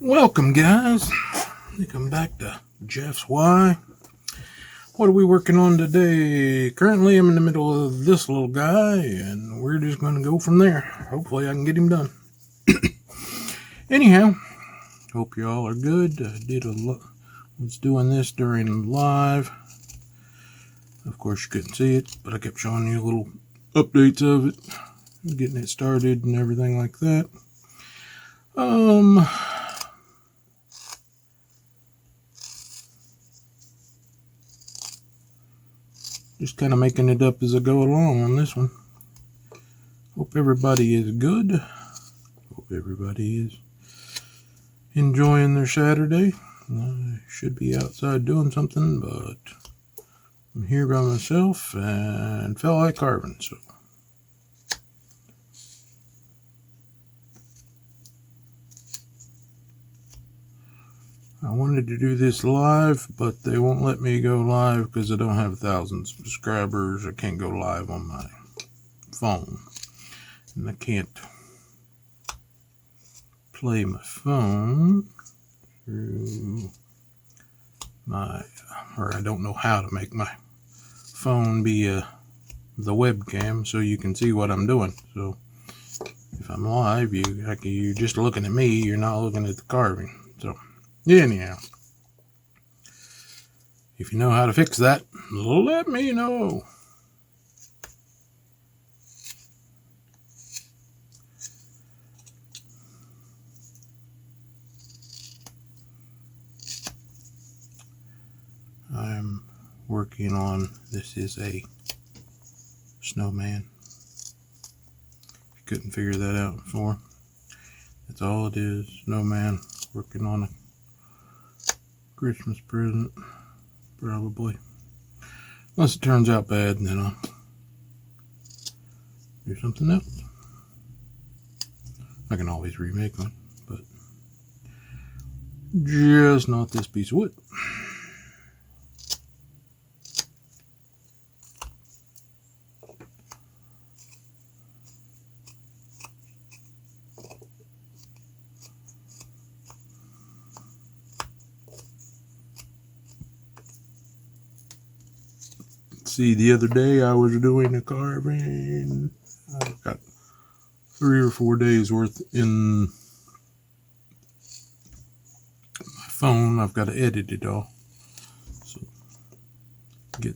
Welcome, guys. Come back to Jeff's Why. What are we working on today? Currently, I'm in the middle of this little guy, and we're just going to go from there. Hopefully, I can get him done. Anyhow, hope you all are good. Was doing this during live. Of course, you couldn't see it, but I kept showing you little updates of it, getting it started and everything like that. Just kind of making it up as I go along on this one. Hope everybody is good. Hope everybody is enjoying their Saturday. I should be outside doing something, but I'm here by myself and felt like carving, so. I wanted to do this live, but they won't let me go live because I don't have 1,000 subscribers. I can't go live on my phone. And I can't play my phone through or I don't know how to make my phone be the webcam so you can see what I'm doing. So if I'm live, you're just looking at me, you're not looking at the carving. So anyhow, if you know how to fix that, let me know. I'm working on, this is a snowman. If you couldn't figure that out before, that's all it is. Snowman, working on a Christmas present, probably. Unless it turns out bad, and then I'll do something else. I can always remake one, but just not this piece of wood. See, the other day I was doing a carving. I've got 3 or 4 days worth in my phone. I've got to edit it all, so it'll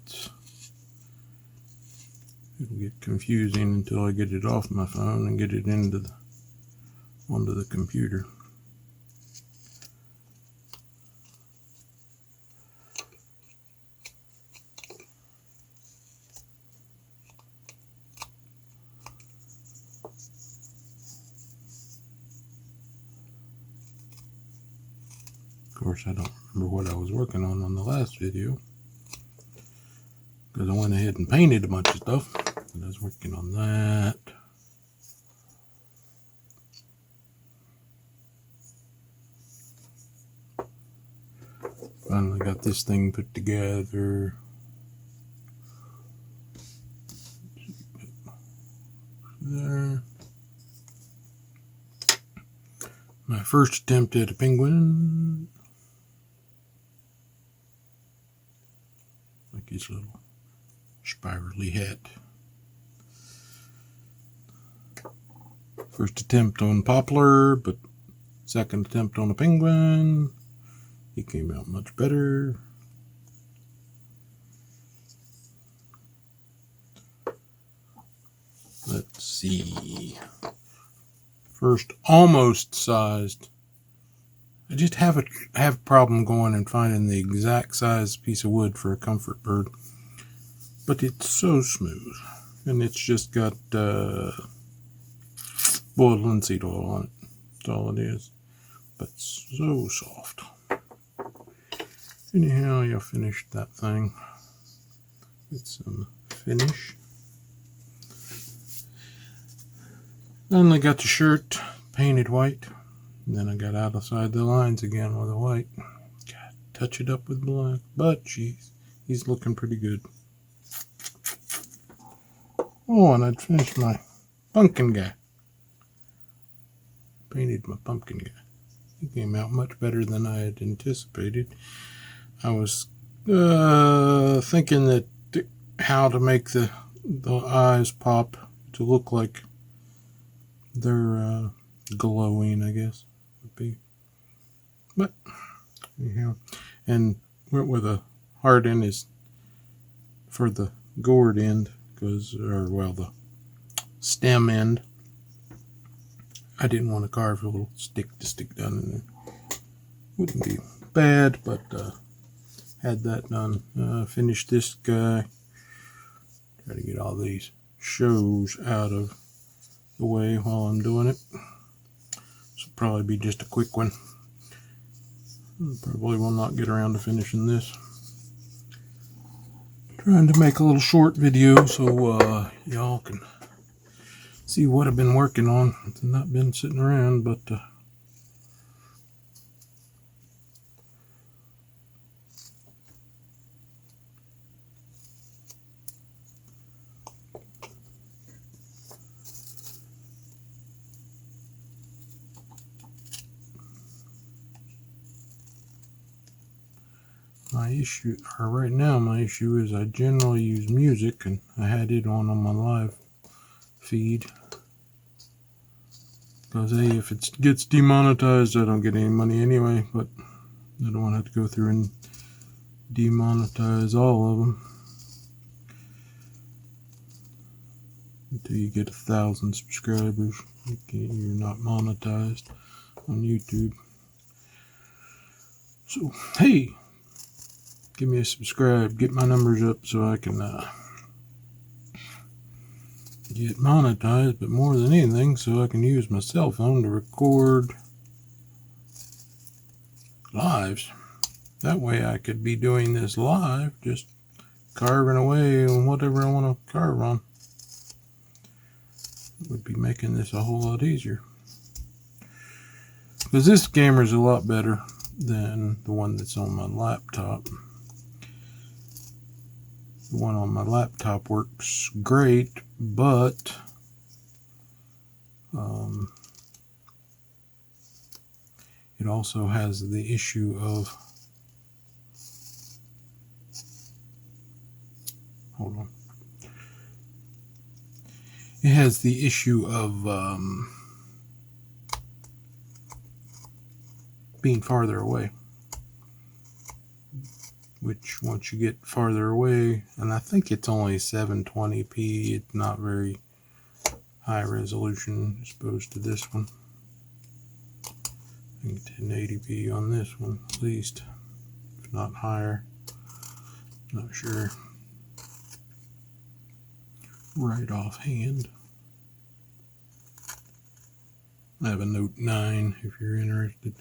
get confusing until I get it off my phone and get it onto the computer. Of course, I don't remember what I was working on the last video because I went ahead and painted a bunch of stuff. And I was working on that. Finally got this thing put together. There. My first attempt at a penguin. Like his little spirally hat. First attempt on poplar, but second attempt on a penguin. He came out much better. Let's see. First almost sized. I just have a problem going and finding the exact size piece of wood for a comfort bird. But it's so smooth. And it's just got boiled linseed oil on it. That's all it is. But so soft. Anyhow, you finished that thing. Get some finish. Finally got the shirt painted white. And then I got outside the lines again with the white. God, touch it up with black. But geez, he's looking pretty good. Oh, and I'd finished my pumpkin guy. Painted my pumpkin guy. It came out much better than I had anticipated. I was thinking that how to make the eyes pop to look like they're glowing, I guess would be. But anyhow, and went with a hard end is for the gourd end, the stem end. I didn't want to carve a little stick to stick down in there. Wouldn't be bad, but had that done. Finished this guy. Try to get all these shows out of the way while I'm doing it. This will probably be just a quick one. Probably will not get around to finishing this. Trying to make a little short video so y'all can see what I've been working on. It's not been sitting around, but right now my issue is I generally use music, and I had it on my live feed. Because hey, if it gets demonetized, I don't get any money anyway, but I don't want to have to go through and demonetize all of them until you get 1,000 subscribers. You're not monetized on YouTube. So hey, give me a subscribe, get my numbers up so I can get monetized, but more than anything so I can use my cell phone to record lives. That way I could be doing this live, just carving away on whatever I want to carve on. It would be making this a whole lot easier. Because this camera is a lot better than the one that's on my laptop. The one on my laptop works great, but it also has the issue of, hold on, it has the issue of being farther away. Which once you get farther away, and I think it's only 720p, it's not very high resolution as opposed to this one. I think 1080p on this one at least, if not higher. Not sure right offhand. I have a Note 9 if you're interested.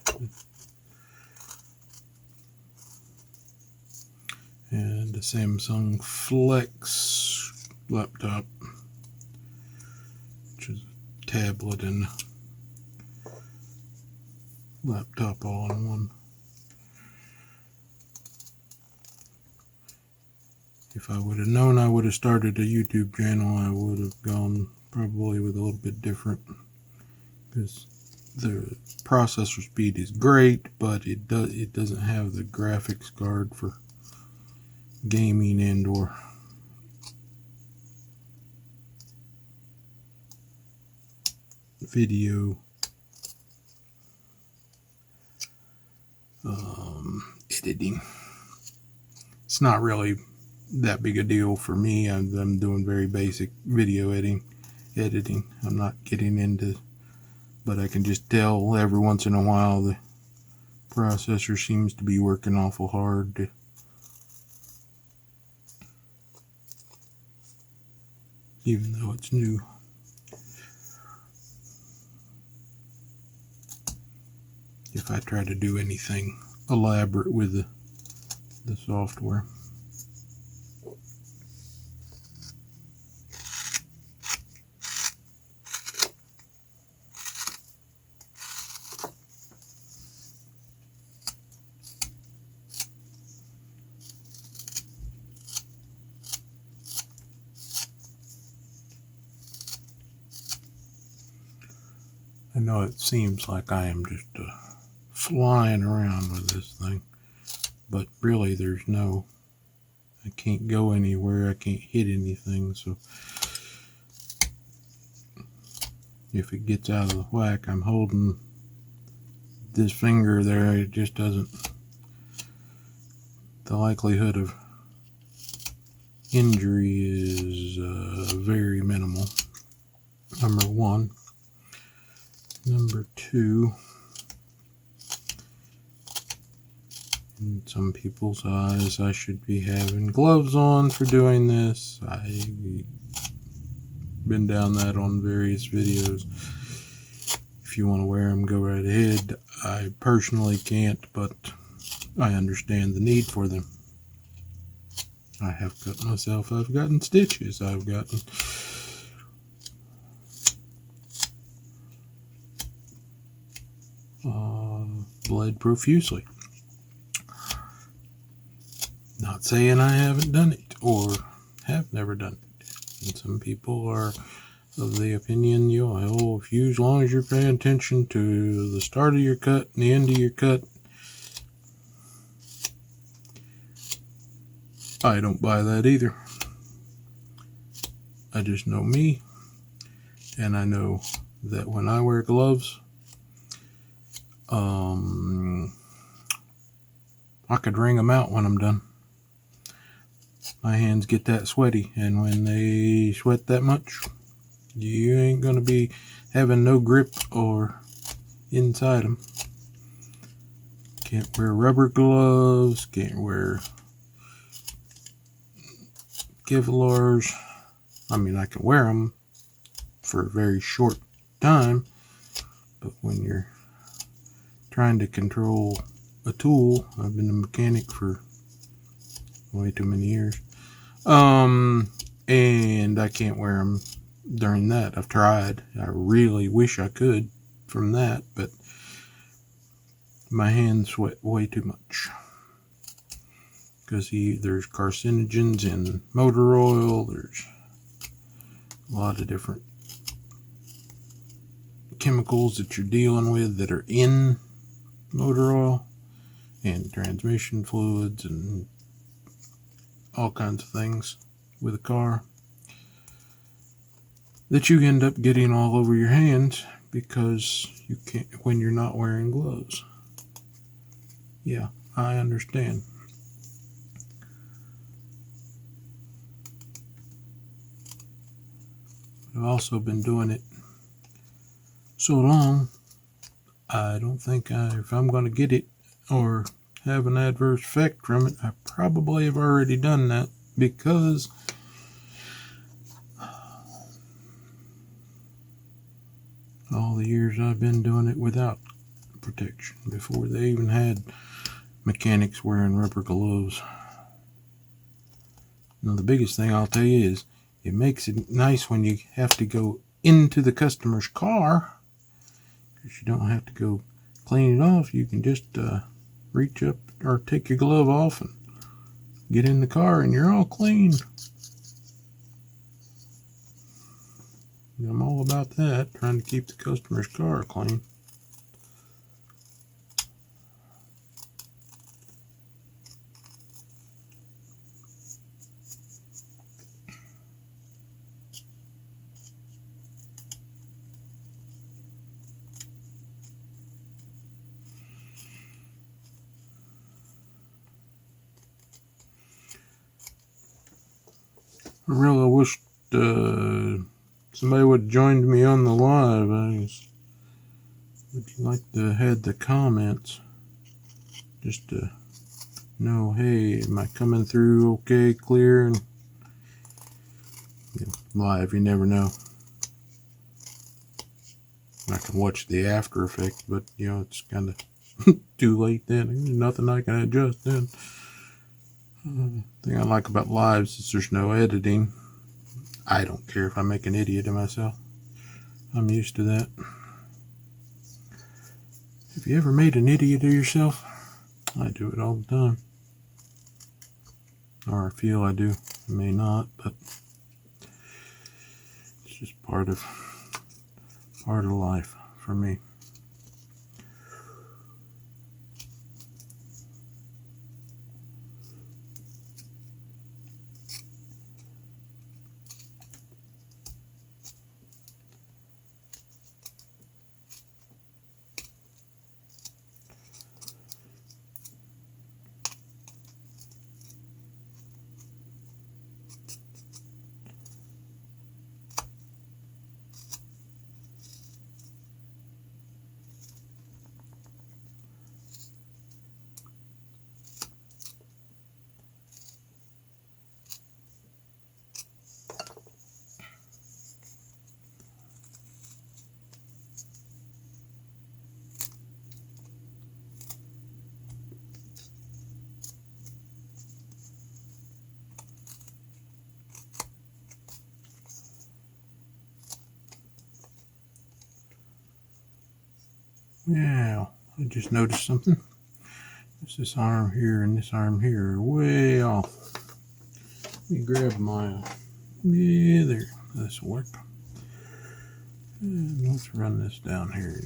And a Samsung Flex laptop, which is a tablet and laptop all in one. If I would have known I would have started a YouTube channel, I would have gone probably with a little bit different, because the processor speed is great, but it doesn't have the graphics card for gaming and or video editing. It's not really that big a deal for me. I'm doing very basic video editing. I'm not getting into, but I can just tell every once in a while the processor seems to be working awful hard to even though it's new. If I try to do anything elaborate with the software. I know it seems like I am just flying around with this thing, but really there's no, I can't go anywhere, I can't hit anything, so if it gets out of the whack, I'm holding this finger there, it just doesn't, the likelihood of injury is very minimal. Number one. Number two, in some people's eyes, I should be having gloves on for doing this. I've been down that on various videos. If you want to wear them, go right ahead. I personally can't, but I understand the need for them. I have cut myself, I've gotten stitches, I've gotten bled profusely. Not saying I haven't done it or have never done it. And some people are of the opinion, if you, as long as you're paying attention to the start of your cut and the end of your cut. I don't buy that either. I just know me, and I know that when I wear gloves, I could wring them out when I'm done. My hands get that sweaty, and when they sweat that much, you ain't gonna be having no grip or inside them. Can't wear rubber gloves, can't wear Kevlars. I mean, I can wear them for a very short time, but when you're trying to control a tool, I've been a mechanic for way too many years, and I can't wear them during that. I've tried. I really wish I could from that, but my hands sweat way too much because there's carcinogens in motor oil. There's a lot of different chemicals that you're dealing with that are in motor oil and transmission fluids and all kinds of things with a car that you end up getting all over your hands because you can't, when you're not wearing gloves. Yeah, I understand. I've also been doing it so long, I don't think if I'm going to get it or have an adverse effect from it, I probably have already done that because all the years I've been doing it without protection, before they even had mechanics wearing rubber gloves. Now, the biggest thing I'll tell you is it makes it nice when you have to go into the customer's car, because you don't have to go clean it off. You can just reach up or take your glove off and get in the car and you're all clean. I'm all about that, trying to keep the customer's car clean. I really wish somebody would have joined me on the live. Would you like to have the comments just to know, hey, am I coming through okay, clear? And live, you never know. I can watch the after effect, but it's kind of too late then. There's nothing I can adjust then. The thing I like about lives is there's no editing. I don't care if I make an idiot of myself. I'm used to that. Have you ever made an idiot of yourself? I do it all the time. Or I feel I do. I may not, but it's just part of life for me. Wow, I just noticed something. This arm here and this arm here are way off. Let me grab my, yeah, there, this will work. And let's run this down here.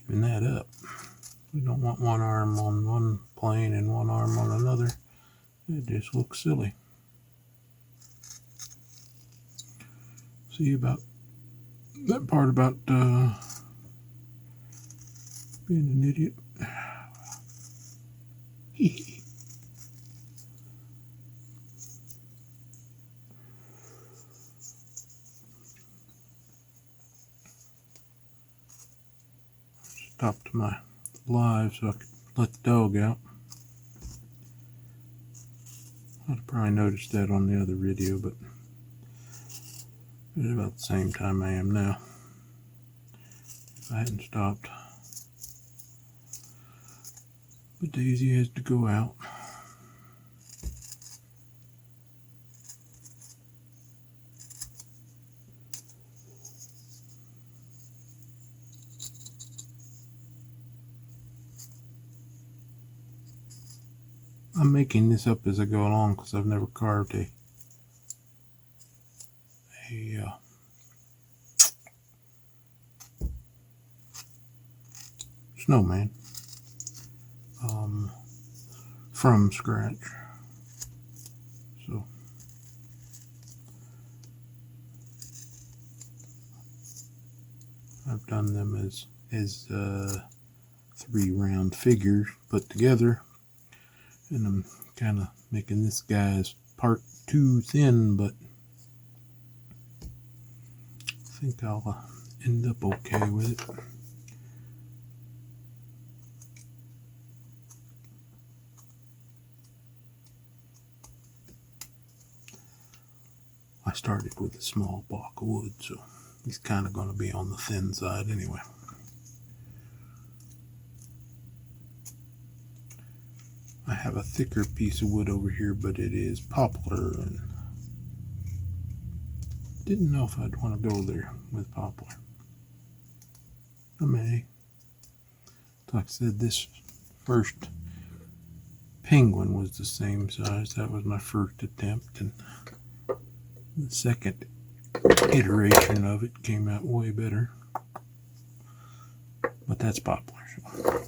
Even that up. We don't want one arm on one plane and one arm on another. It just looks silly. See about that part about being an idiot. Stopped my live so I could let the dog out. I'd probably noticed that on the other video, but it's about the same time I am now. If I hadn't stopped. But Daisy has to go out. I'm making this up as I go along because I've never carved a snowman from scratch. So I've done them as 3 round figures put together. And I'm kind of making this guy's part too thin, but I think I'll end up okay with it. I started with a small block of wood, so he's kind of going to be on the thin side anyway. I have a thicker piece of wood over here, but it is poplar, and didn't know if I'd want to go there with poplar. I may. Like I said, this first penguin was the same size. That was my first attempt, and the second iteration of it came out way better. But that's poplar. So.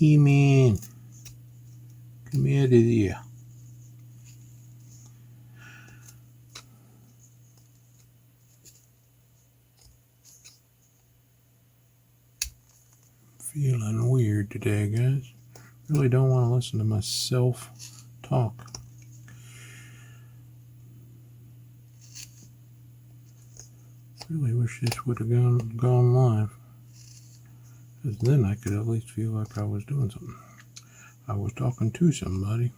He-Man, come out of there. Feeling weird today, guys. Really don't want to listen to myself talk. Really wish this would have gone live, because then I could at least feel like I was doing something. I was talking to somebody.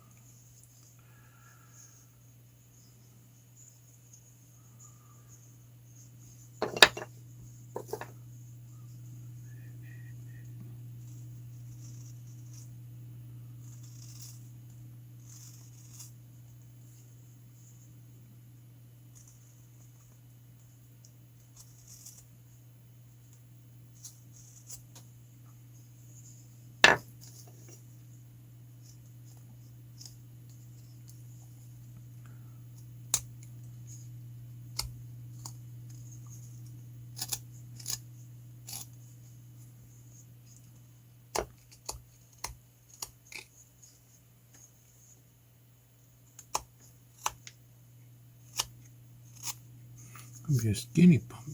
I'm be a skinny pump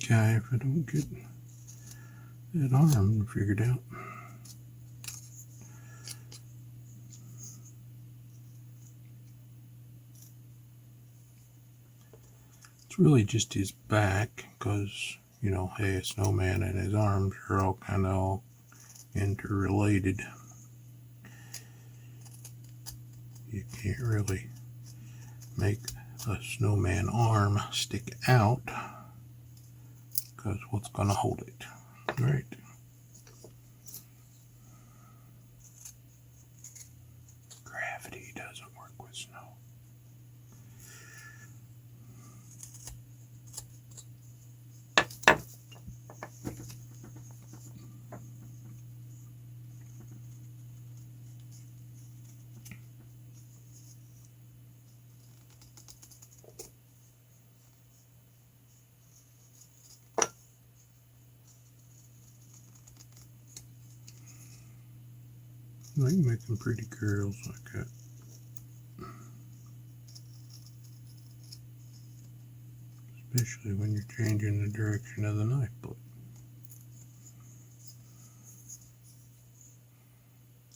guy if I don't get that arm figured out. It's really just his back, because, you know, hey, a snowman and his arms are all kind of all interrelated. You can't really make a snowman arm stick out, because what's going to hold it, right? Gravity doesn't work with snow. I like making pretty curls like that. Especially when you're changing the direction of the knife blade.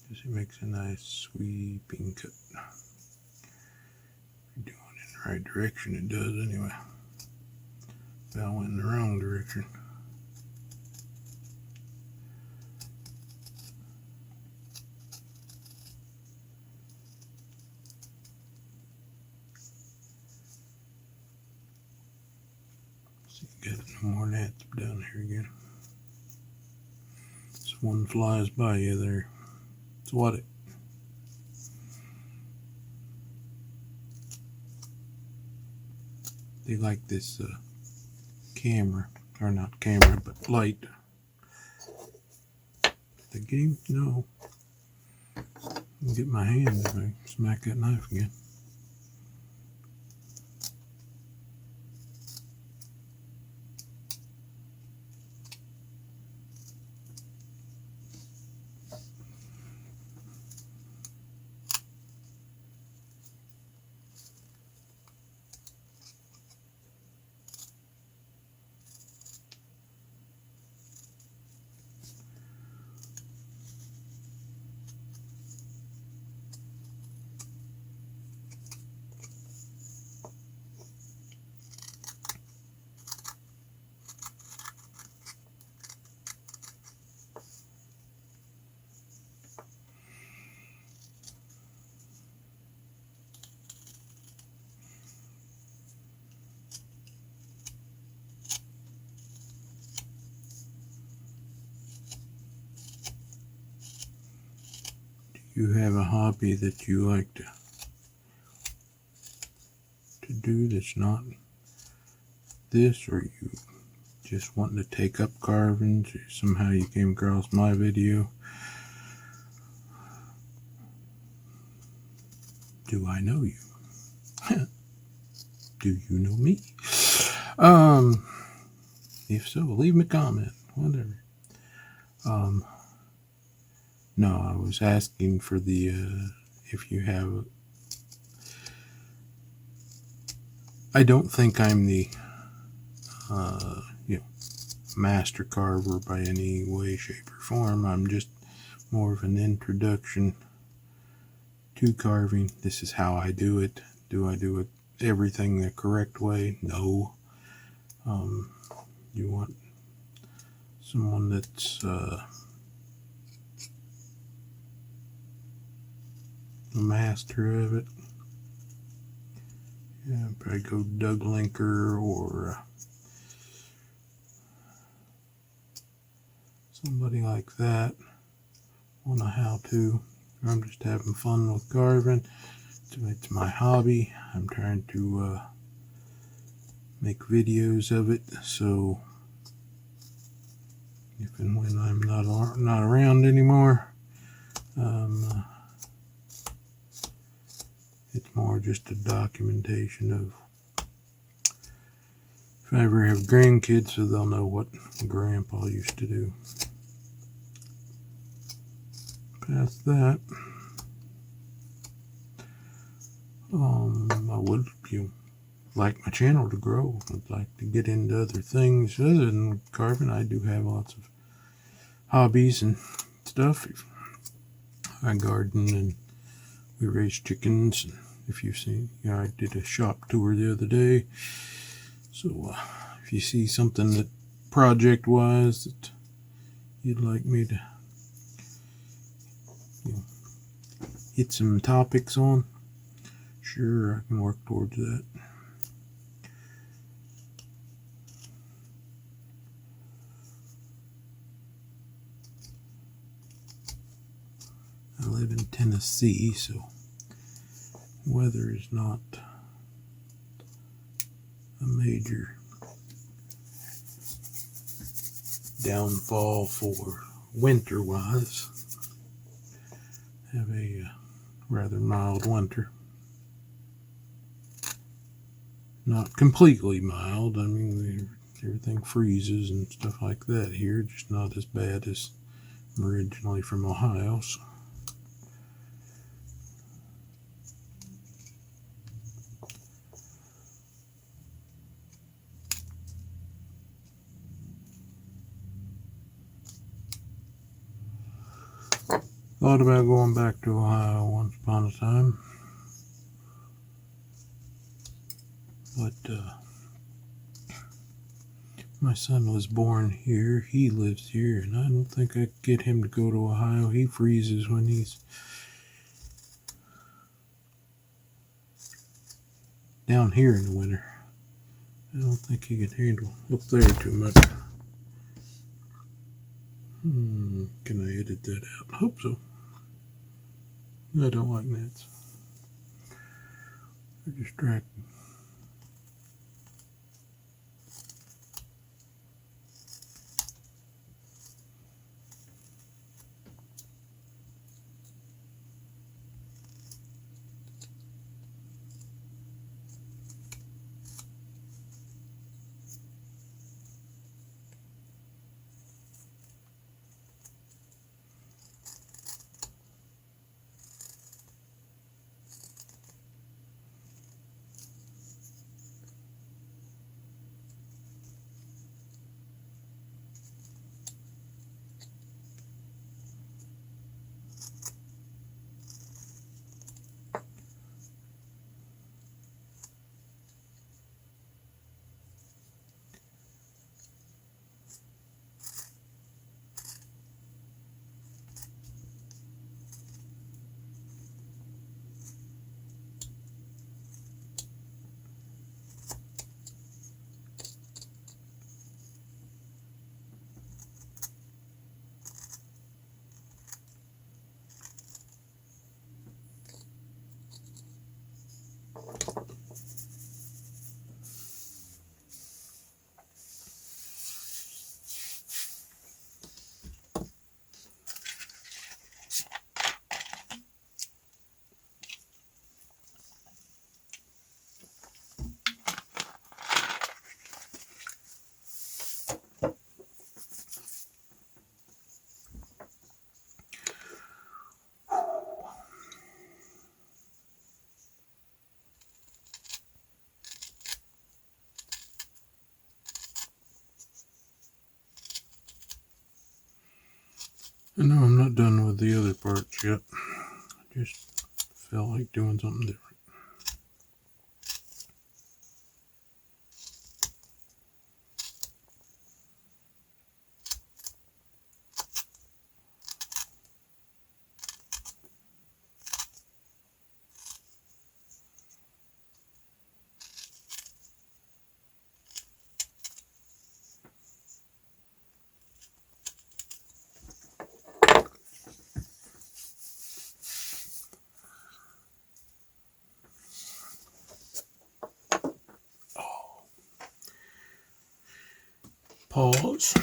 Because it makes a nice sweeping cut. If you're doing it in the right direction, it does anyway. If I went in the wrong direction. See, got no more gnats down here again. This one flies by you there. Swat it. They like this camera, or not camera, but light. The game? No. I'll get my hand if I smack that knife again. You have a hobby that you like to do that's not this, or you just wanting to take up carvings, or somehow you came across my video? Do I know you? Do you know me? If so, leave me a comment, whatever. No, I was asking for the, if you have, I don't think I'm the, master carver by any way, shape, or form. I'm just more of an introduction to carving. This is how I do it. Do I do it everything the correct way? No. You want someone that's a master of it. Yeah, probably go Doug Linker or somebody like that on a how-to. I'm just having fun with carving. It's my hobby. I'm trying to make videos of it, so if and when I'm not around anymore, it's more just a documentation of if I ever have grandkids, so they'll know what Grandpa used to do. Past that, I would like my channel to grow. I'd like to get into other things other than carving. I do have lots of hobbies and stuff. I garden and we raise chickens. And if you've seen, I did a shop tour the other day. So if you see something that project-wise that you'd like me to hit some topics on, sure, I can work towards that. I live in Tennessee, so weather is not a major downfall for winter-wise. Have a rather mild winter. Not completely mild. I mean, everything freezes and stuff like that here, just not as bad as I'm originally from Ohio. So. Thought about going back to Ohio once upon a time, but my son was born here, he lives here, and I don't think I could get him to go to Ohio. He freezes when he's down here in the winter. I don't think he can handle up there too much. Can I edit that out? Hope so. I don't like gnats. They're distracting. I know I'm not done with the other parts yet. I just felt like doing something different. paws.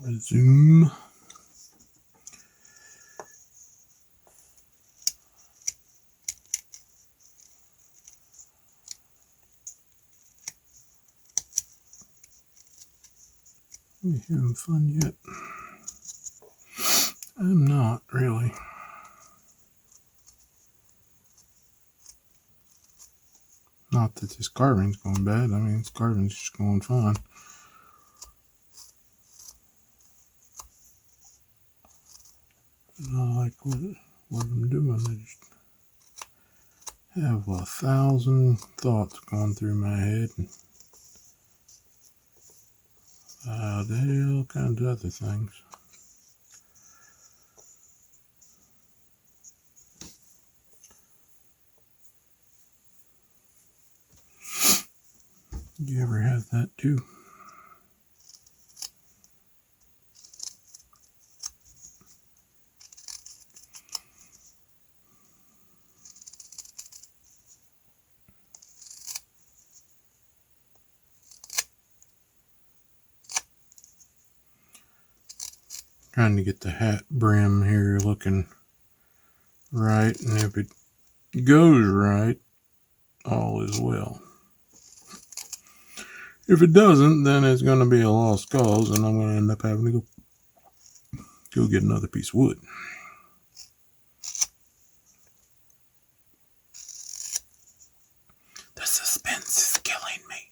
Resume. Are you having fun yet? I'm not really. Not that this carving's going bad. I mean, this carving's just going fine. And I like what I'm doing. I just have 1,000 thoughts going through my head. And all kinds of other things. You ever have that too? Trying to get the hat brim here looking right, and if it goes right, all is well. If it doesn't, then it's going to be a lost cause, and I'm going to end up having to go get another piece of wood. The suspense is killing me.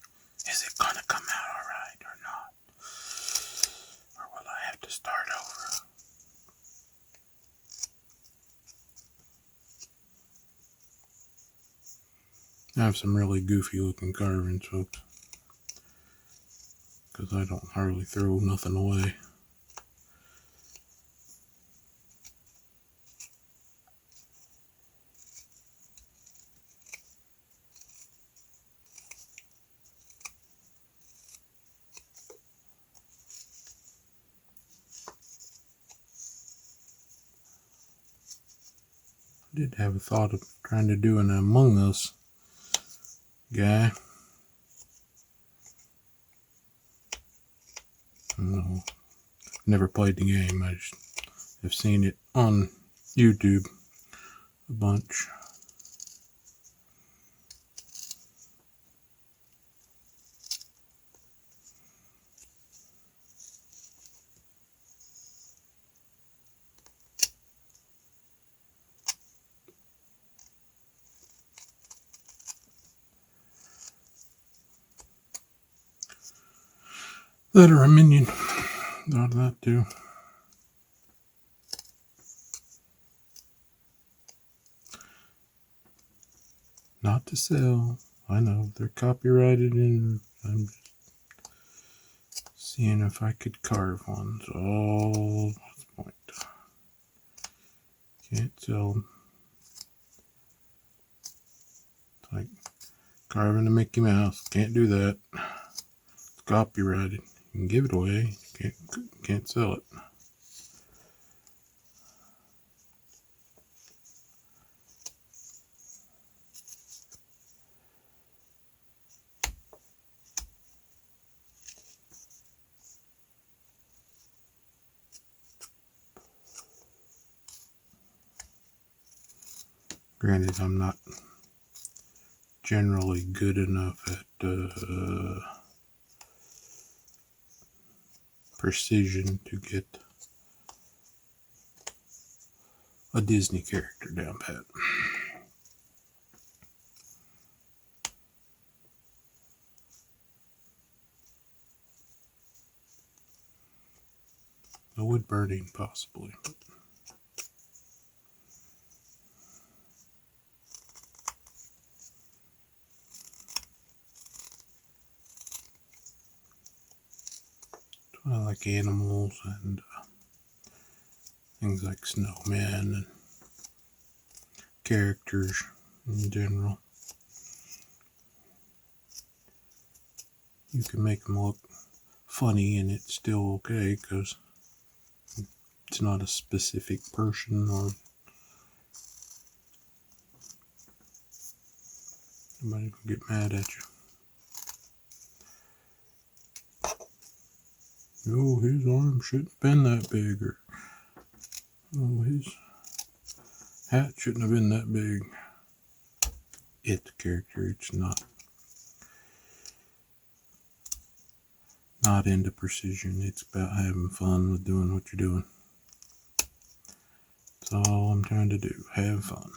Is it going to come out all right or not? Or will I have to start over? I have some really goofy looking carvings, folks, because I don't hardly throw nothing away. I did have a thought of trying to do an Among Us guy. No, never played the game. I just have seen it on YouTube a bunch. That or a minion. Thought of that too. Not to sell. I know they're copyrighted, and I'm just seeing if I could carve one. So what's the point? Can't sell them. Like carving a Mickey Mouse. Can't do that. It's copyrighted. You can give it away. Can't sell it. Granted, I'm not generally good enough at precision to get a Disney character down pat. The wood burning, possibly. I like animals and things like snowmen and characters in general. You can make them look funny and it's still okay because it's not a specific person or somebody will get mad at you. Oh, his arm shouldn't have been that big, or oh, his hat shouldn't have been that big. It's the character. It's not into precision. It's about having fun with doing what you're doing. That's all I'm trying to do. Have fun.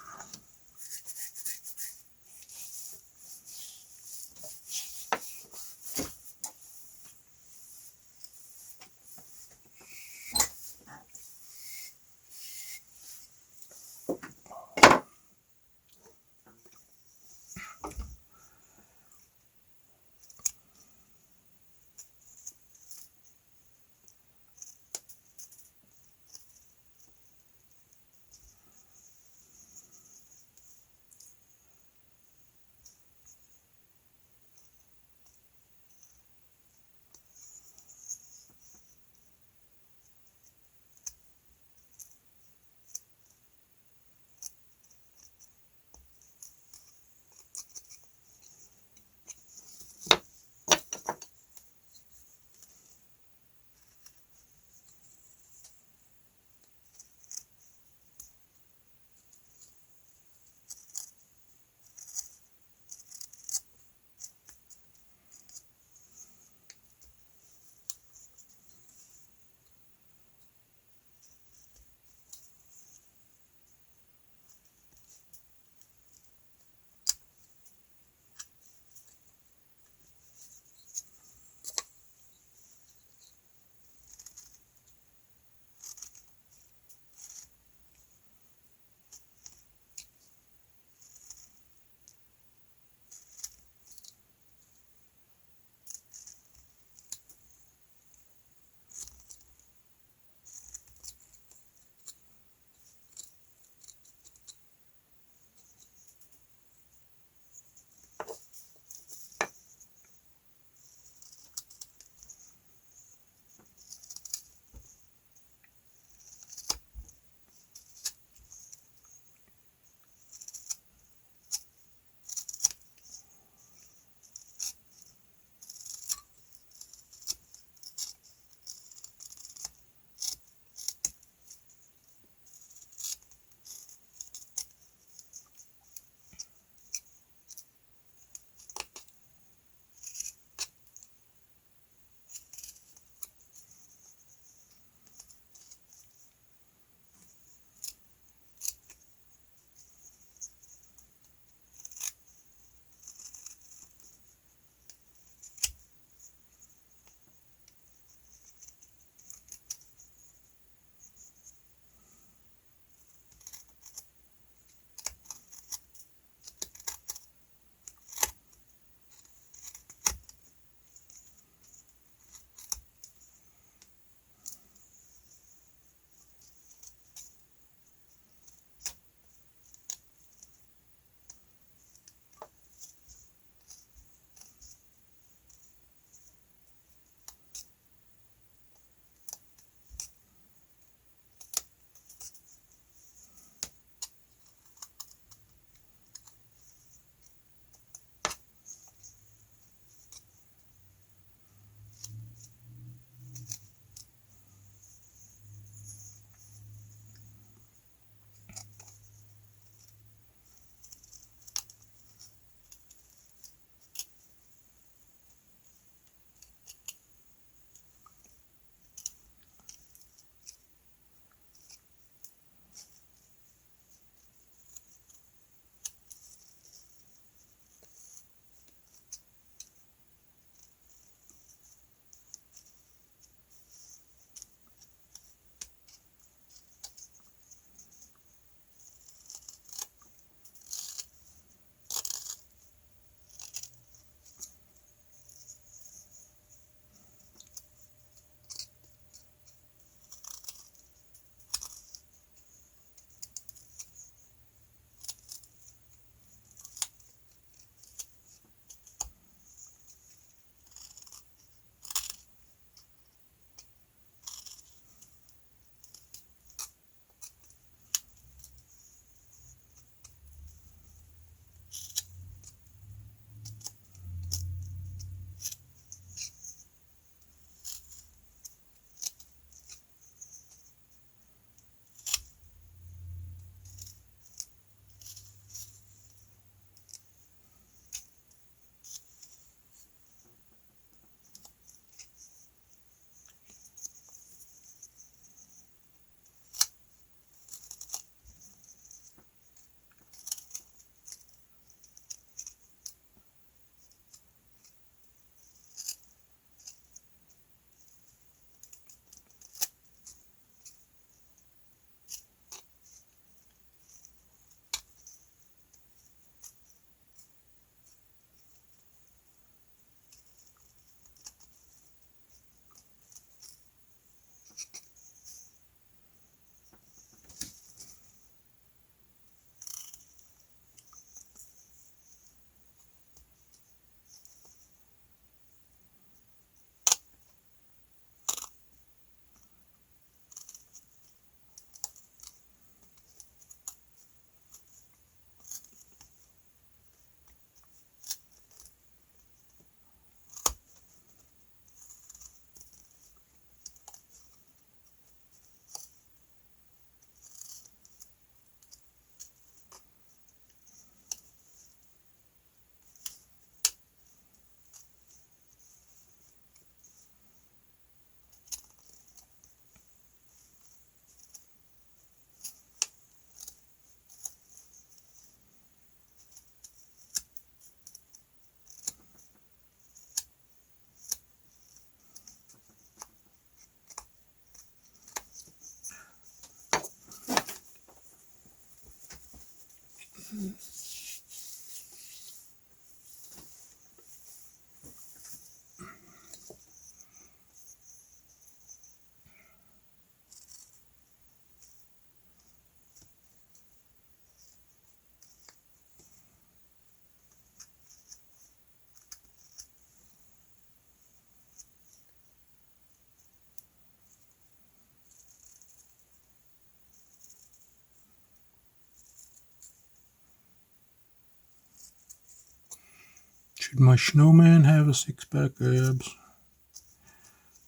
Should my snowman have a six-pack abs?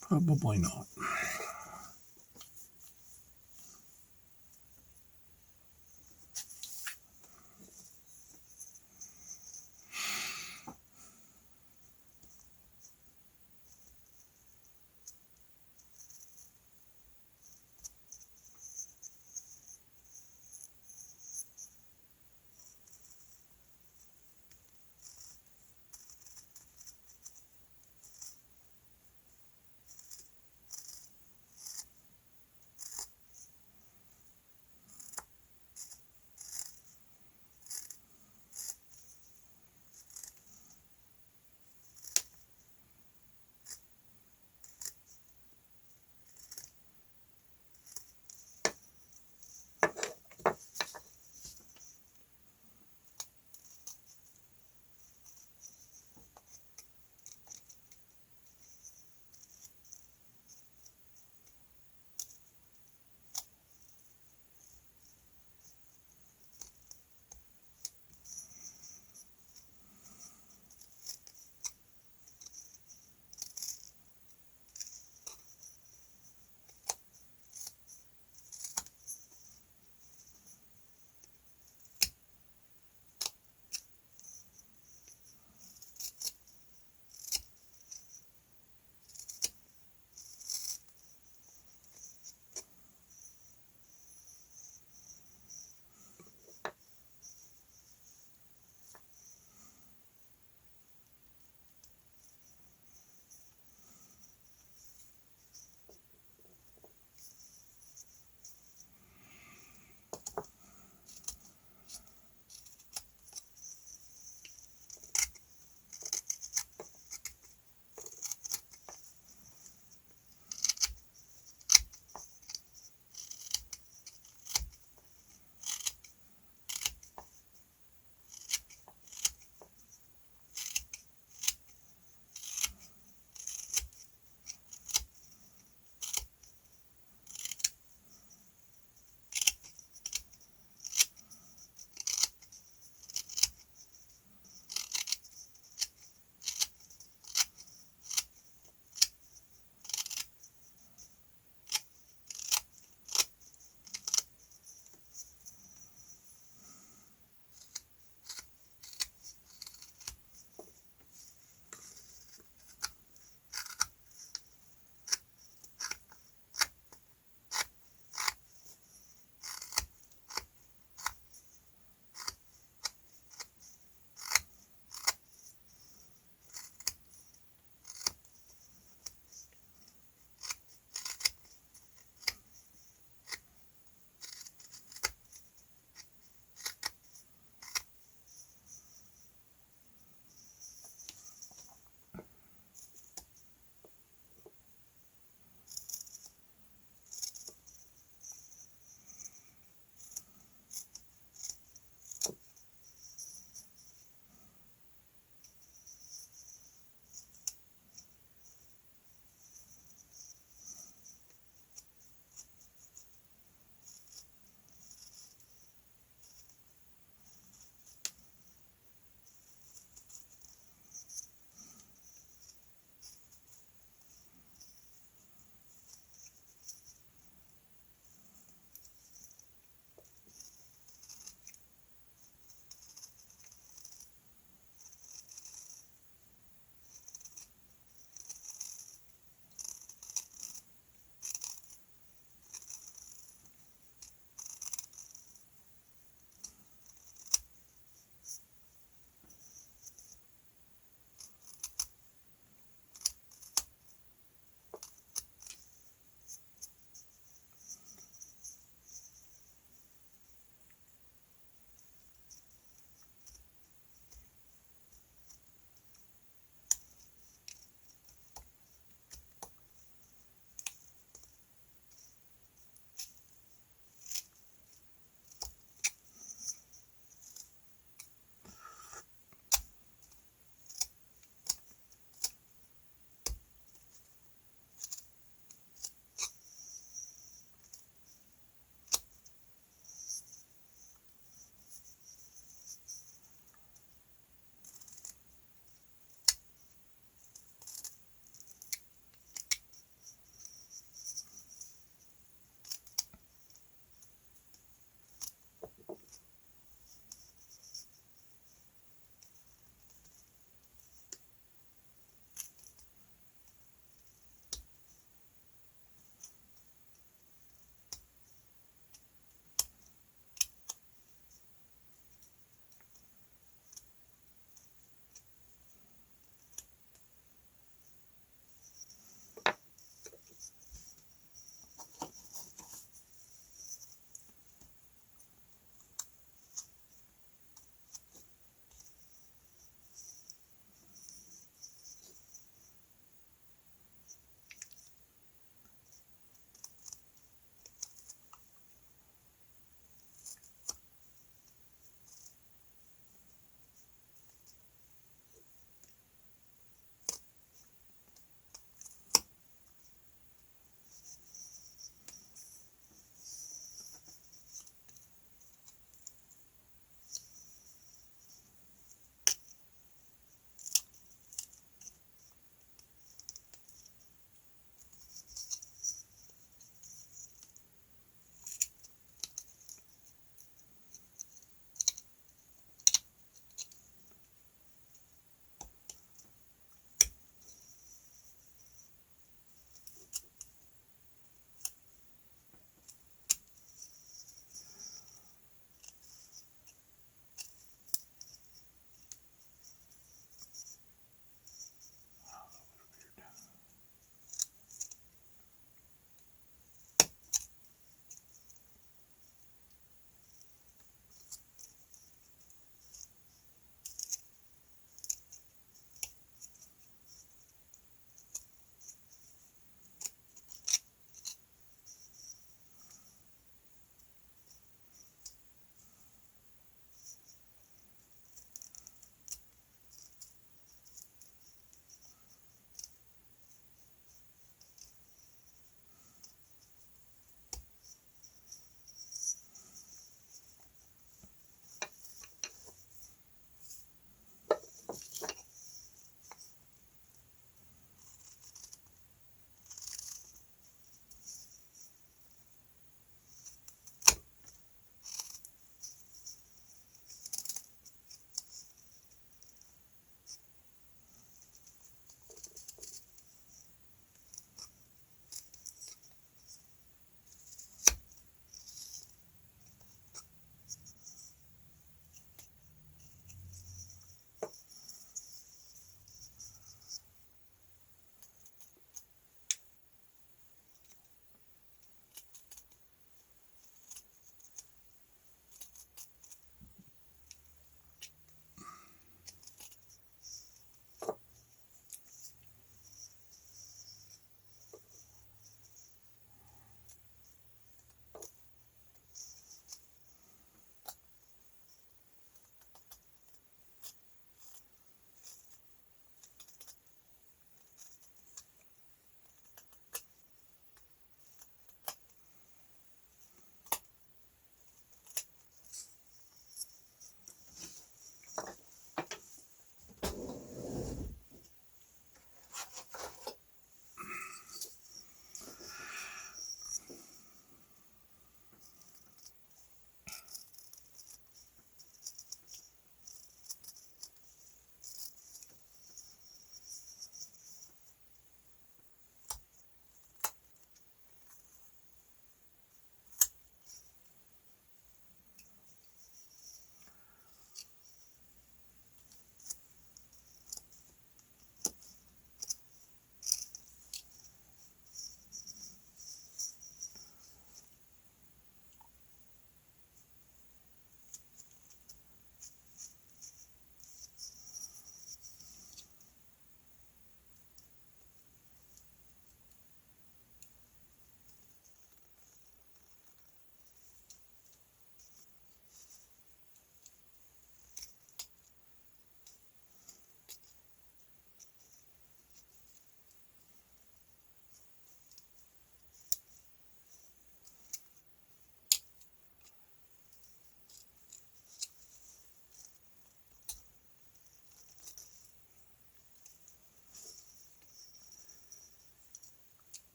Probably not.